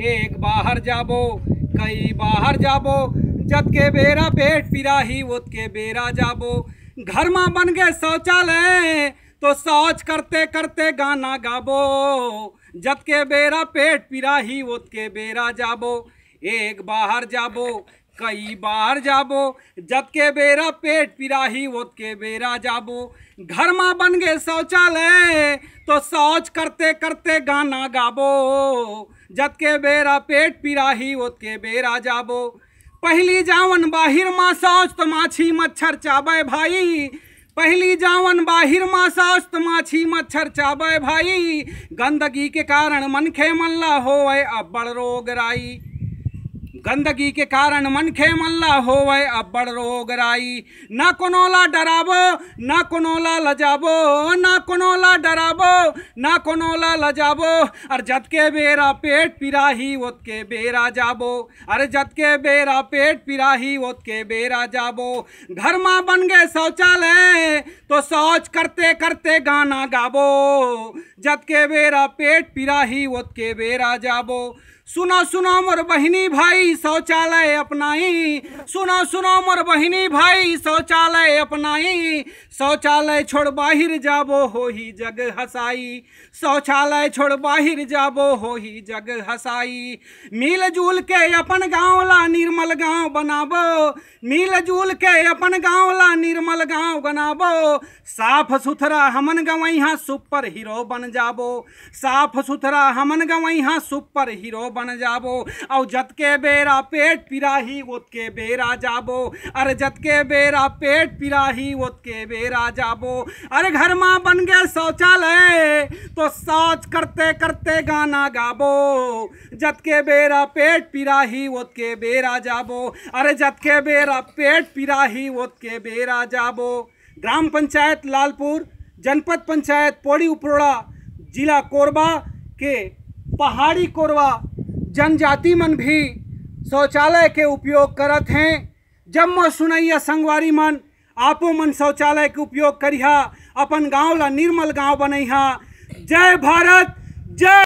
एक बाहर जाबो कई बाहर जाबो, जत के बेरा पेट पिराही ओत के बेरा जाबो। घर में बन गए शौचालय तो शौच करते करते गाना गाबो, जत के बेरा पेट पिराही ओत के बेरा जाबो। एक बाहर जाबो कई बाहर जाबो, जत के बेरा पेट पिराही ओत के बेरा जाबो। घर में बन गए शौचालय तो शौच करते करते गाना गाबो, जत के बेरा पेट पिराही ओत के बेरा जाबो। पहली जावन बाहिर माँ शौच तो माछी मच्छर चाबे भाई, पहली जावन बाहिर माँ शौच तो माछी मच्छर चाबे भाई। गंदगी के कारण मनखे मल्ला होवे अब बड़ रोग राई, गंदगी के कारण मनखे मल्ला होवे अब बड़ रोग राई। ना कोनोला डराबो ना कोनोला लजाबो, ना कोनोला डराबो ना कोनोला लजाबो। और जत के बेरा पेट पिराही ओत के बेरा जाबो, अरे जत के बेरा पेट पिराही ओत के बेरा जाबो। घर में बन गए शौचालय तो शौच करते करते गाना गाबो, जत के बेरा पेट पिराही ओत के बेरा जाबो। सुनो सुनो मोर बहिनी भाई शौचालय अपनाई, सुनो सुनो मोर बहिनी भाई शौचालय अपनाई। शौचालय छोड़ बाहिर जाबो हो ही जग हसाई, शौचालय छोड़ बाहिर जाबो हो ही जग हसाई। मिल जुल के अपन गाँव ला निर्मल गाँव बनाबो, मिल जुल के अपन गाँव ला निर्मल गाँव बनाबो। साफ सुथरा हमन गवैहा सुपर हीरो बन जाबो, साफ सुथरा हमन गवैहा सुपर हीरो बन जाबो। और जत के बेरा पेट पिराही ओत के बेरा जाबो, अरे जत के बेरा पेट पिराही ओत के बेरा जाबो। अरे घर में बन गए शौचालय तो शौच करते करते गाना गाबो, जत के बेरा पेट पिराही ओत के बेरा जाबो। अरे जत के बेरा पेट पिराही ओत के बेरा जाबो। ग्राम पंचायत लालपुर, जनपद पंचायत पौड़ी उपरोड़ा, जिला कोरबा के पहाड़ी कोरबा जनजाति मन भी शौचालय के उपयोग करत हैं। जब मैं सुनैया संगवारी मन आपो मन शौचालय के उपयोग करिहा, अपन गाँव ला निर्मल गाँव बनैहा। जय भारत जय।